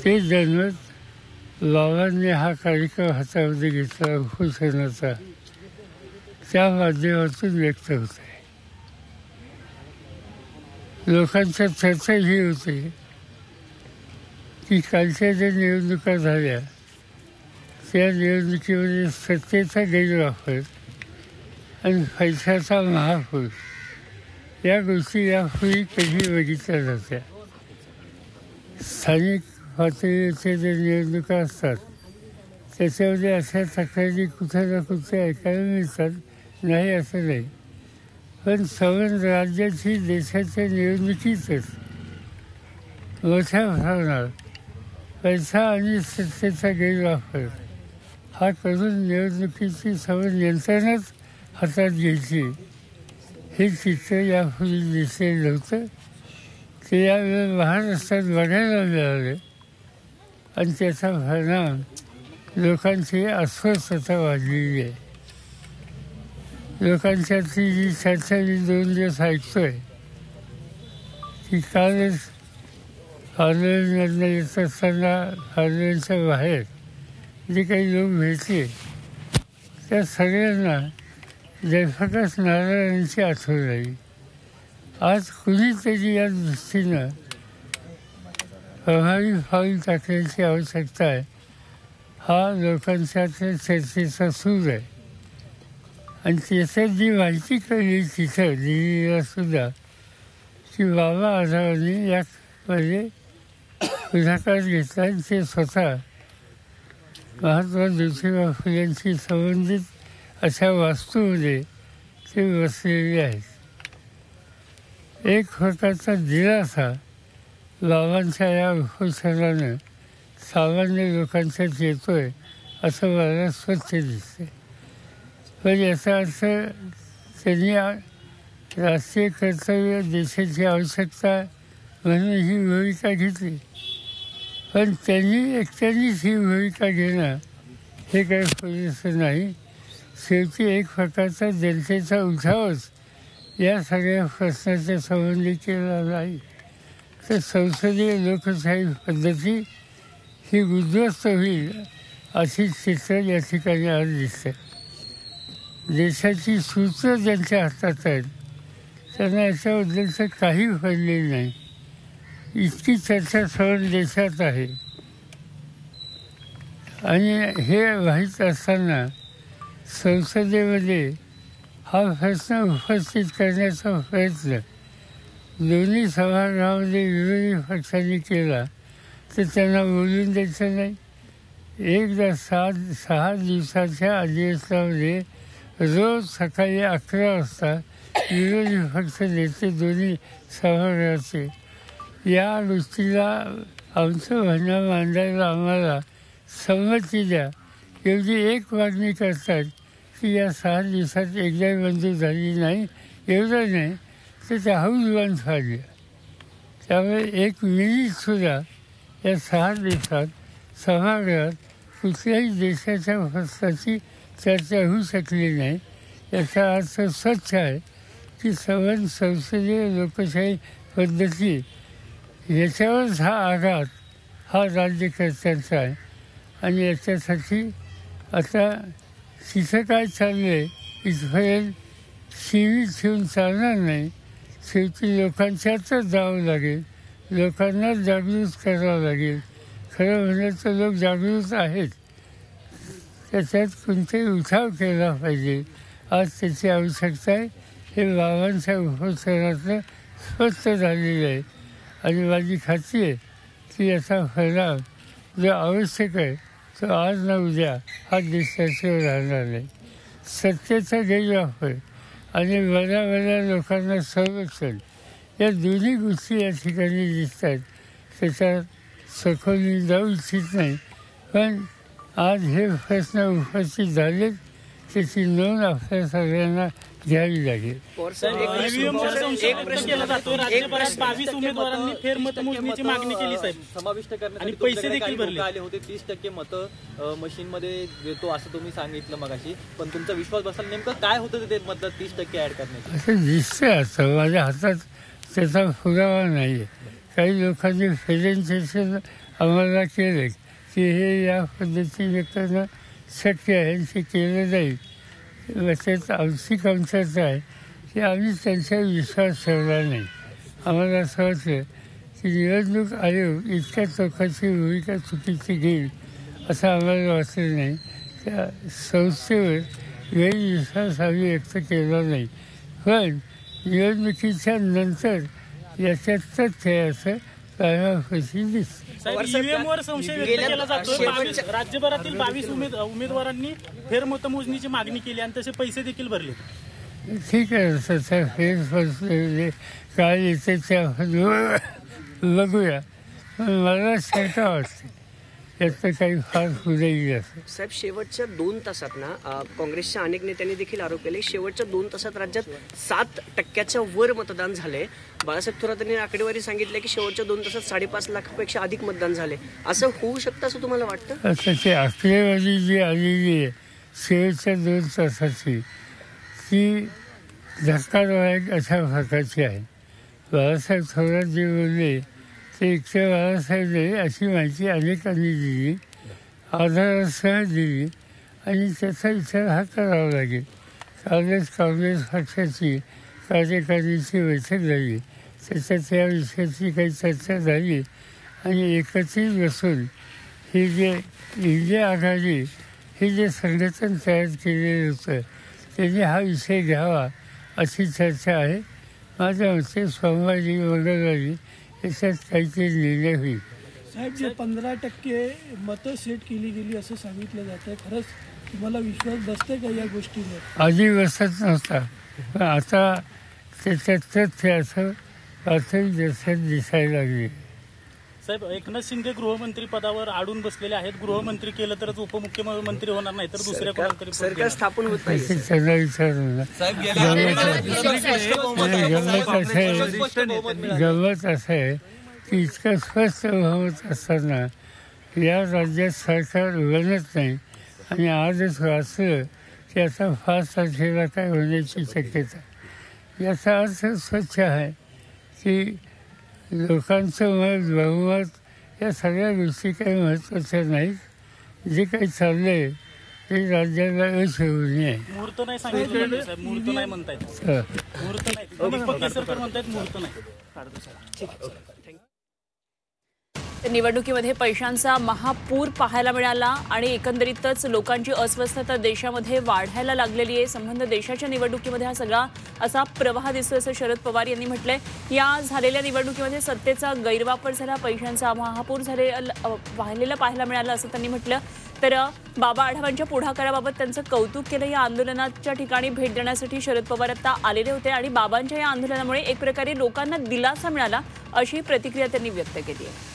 ते जाणवत बाबांनी हा कार्यक्रम हातामध्ये घेतला उपोषणाचा, त्या माध्यमातून व्यक्त होत आहे. लोकांच्या चर्चा ही होते की कालच्या ज्या निवडणुका झाल्या त्या निवडणुकीमध्ये सत्तेचा गैरवापर आणि पैशाचा महापूर या गोष्टी यापूर्वी कधी बघितल्या जात्या. स्थानिक पातळीवरच्या ज्या निवडणुका असतात त्याच्यामध्ये अशा तक्रारी कुठे ना कुठे ऐकायला मिळतात, नाही असं नाही. पण संबंध राज्याची देशाच्या निवडणुकीतच मोठ्या प्रमाणात पैसा आणि सत्तेचा गैरवापर हा करून निवडणुकीची संबंध यंत्रणाच हातात घ्यायची हे चित्र यापूर्वी दिसलेलं नव्हतं. ते यावेळी महाराष्ट्रात बघायला मिळाले आणि त्याचा परिणाम लोकांची अस्वस्थता वाढलेली आहे. लोकांच्यातली जी चर्चा मी 2 दिवस ऐकतोय की कालच पार्लमेंटमधनं येत असताना पार्लमेंटच्या बाहेर जे काही लोक भेटले त्या सगळ्यांना जयप्रकाश नारायणांची आठवण आली. आज कुणीतरी या दृष्टीनं प्रभावी पाऊल टाकण्याची आवश्यकता आहे. हा लोकांच्या चर्चेचा सूर आहे आणि त्याच्यात जी माहिती कळली तिथं दिल्लीला सुद्धा की बाबा आढावांनी यामध्ये पुढाकार घेतला आणि ते स्वतः महात्मा ज्योतिबा फुलेंशी संबंधित अशा वास्तूमध्ये ते बसलेले आहेत. एक प्रकारचा दिलासा बाबांच्या या उपोषणानं सामान्य लोकांच्यात येतोय असं मला स्वच्छ दिसते. पण याचा अर्थ त्यांनी राष्ट्रीय कर्तव्य देशाची आवश्यकता म्हणून ही भूमिका घेतली, पण त्यांनी एकट्यानेच ही भूमिका घेणं हे काही पुरेसं नाही. शेवटी एक प्रकारचा जनतेचा उठावच या सगळ्या प्रश्नाच्या संबंधी केला नाही तर संसदीय लोकशाही पद्धती ही उद्ध्वस्त होईल अशी चित्र या ठिकाणी आज दिसते. देशाची सूत्र ज्यांच्या हातात आहेत त्यांना याच्याबद्दलचं काही पडलेलं नाही. इतकी चर्चा सर्व देशात आहे आणि हे माहीत असताना संसदेमध्ये हा प्रश्न उपस्थित करण्याचा प्रयत्न दोन्ही सभागृहामध्ये विरोधी पक्षांनी केला तर त्यांना बोलून द्यायचं नाही. एकदा 6 दिवसाच्या अधिवेशनामध्ये रोज सकाळी 11 वाजता विरोधी पक्ष नेते दोन्ही सभागृहाचे या गोष्टीला आमचं म्हणणं मांडायला आम्हाला संमती द्या एवढी एक मागणी करतात की या 6 दिवसात एकदाही मंजूर झाली नाही. एवढं नाही तर त्या हौजवान फाडल्या. त्यामुळे 1 मिनिटसुद्धा या 6 दिवसात सभागृहात कुठल्याही देशाच्या प्रश्नाची चर्चा होऊ शकली नाही. याचा अर्थ स्वच्छ आहे की संबंध संसदीय लोकशाही पद्धती याच्यावरच हा आघात हा राज्यकर्त्यांचा आहे आणि याच्यासाठी आता तिथं काय चाललं आहे इथपर्यंत सीमित ठेवून चालणार नाही. शेवटी लोकांच्यातच जावं लागेल, लोकांना जागृत करावं लागेल. खरं म्हणलं तर लोक जागृत आहेत, त्याच्यात कोणताही उठाव केला पाहिजे. आज त्याची आवश्यकता आहे. हे बाबांच्या उपोषणातलं स्पष्ट झालेलं आहे आणि माझी खात्री आहे की याचा परिणाम जो आवश्यक आहे तो आज ना उद्या हा देशाशिवाय राहणार नाही. सत्तेचा गैरवापर आणि बऱ्या लोकांना संरक्षण या दोन्ही गोष्टी या ठिकाणी दिसत आहेत. त्याच्यात सखोल मी जाऊ इच्छित नाही, पण आज हे प्रश्न उपस्थित झालेत त्याची नोंद आपल्या सगळ्यांना घ्यावी लागेल. राज्यभरात 22 उमेदवारांनी फेरमतमोजणीची मागणी केली साहेब, समाविष्ट आणि पैसे देखील भरले आले होते. 30% मतं मशीनमध्ये देतो असं तुम्ही सांगितलं मगाशी, पण तुमचा विश्वास बसायला नेमकं काय होतं ते मतं 30% ऍड करण्याचं? असं दिसतंय. आता माझ्या हातात त्याचा पुरावा नाही आहे काही लोकांनी प्रेझेंटेशन आम्हाला केले की हे या पद्धतीने करणं शक्य आहे, ते केलं जाईल. त्यात आमची कमतरता आहे की आम्ही त्यांच्यावर विश्वास ठेवला नाही. आम्हाला असं वाटलं की निवडणूक आयोग इतक्या लोकांची भूमिका चुकीची घेईल असं आम्हाला वाटलं नाही. त्या संस्थेवर गैरविश्वास आम्ही व्यक्त केला नाही. पण निवडणुकीच्या नंतर याच्यात तथ्य आहे असं कायमापाशी दिसतं. ईव्हीएमवर संशय व्यक्त केला जातोय. राज्यभरातील 22 उमेदवारांनी फेरमतमोजणीची मागणी केली आणि तसे पैसे देखील भरले. ठीक आहे, त्याचा फेरफार काय येते ते आपण बघूया. पण मला शंका वाटते याचं काही फार पुढे येईल असं. साहेब, शेवटच्या 2 तासात ना काँग्रेसच्या अनेक नेत्यांनी देखील आरोप केले, शेवटच्या 2 तासात राज्यात 7% वर मतदान झाले. बाळासाहेब थोरातांनी आकडेवारी सांगितले की शेवटच्या 2 तासात 5.5 लाखापेक्षा अधिक मतदान झाले. असं होऊ शकतं असं तुम्हाला वाटतं? आता ते आकडेवारी जी आलेली आहे शेवटच्या 2 तासाची ती धक्कादायक अशा प्रकारची आहे. बाळासाहेब थोरात जे बोलले ते एकट्या बाळासाहेब नाही अशी माहिती अनेकांनी दिली, आधारासह दिली आणि त्याचा विचार हा करावा लागेल. कालच काँग्रेस पक्षाची कार्यकारिणीची बैठक झाली, त्याच्यात या विषयाची काही चर्चा झाली आणि एकत्रित बसून ही जे इंडिया आघाडी हे जे संघटन तयार केलेलं होतं त्याने हा विषय घ्यावा अशी चर्चा आहे. माझ्या मते सोमवारी मंगळवारी याच्यात काहीतरी निर्णय होईल. साहेब, जे 15% मतं सेट केली गेली असं सांगितलं जातं, खरंच तुम्हाला विश्वास बसते का या गोष्टीवर? आधी बसत नव्हता, पण आता त्याच्यात तथ्य असं प्राथमिक दर्शक दिसायला लागले. साहेब, एकनाथ शिंदे गृहमंत्री पदावर अडून बसलेले आहेत. गृहमंत्री केलं तरच उपमुख्यमंत्री होणार नाही तर दुसऱ्या कोणातरी सरकार स्थापन होत नाही. त्यांना विचारून गमत असं आहे की इतकं स्पष्ट बहुमत असताना या राज्यात सरकार बनत नाही आणि आजच वाचलं की आता 5 तारखेला काय होण्याची शक्यता. याचा अर्थ स्वच्छ आहे की लोकांचं मत बहुमत या सगळ्या गोष्टी काही महत्त्वाच्या नाहीत. जे काही चाललं आहे ते राज्याला यश होऊ नये. मुहूर्त नाही सांगितलं साहेब, मुहूर्त नाही म्हणतायत. मुहूर्त नाही, दीपक केसरकर म्हणतायत मुहूर्त नाही. निवडणुकीमध्ये पैशांचा महापूर पाहायला मिळाला आणि एकंदरीतच लोकांची अस्वस्थता देशामध्ये वाढायला लागलेली आहे. संबंध देशाच्या निवडणुकीमध्ये हा सगळा असा प्रवाह दिसतोय असं शरद पवार यांनी म्हटलंय. या झालेल्या निवडणुकीमध्ये सत्तेचा गैरवापर झाला, पैशांचा महापूर वाहिलेला पाहायला मिळाला असं त्यांनी म्हटलं. तर बाबा आढावांच्या पुढाकाराबाबत त्यांचं कौतुक केलं. या आंदोलनाच्या ठिकाणी भेट देण्यासाठी शरद पवार आता आलेले होते आणि बाबांच्या या आंदोलनामुळे एक प्रकारे लोकांना दिलासा मिळाला अशी प्रतिक्रिया त्यांनी व्यक्त केली आहे.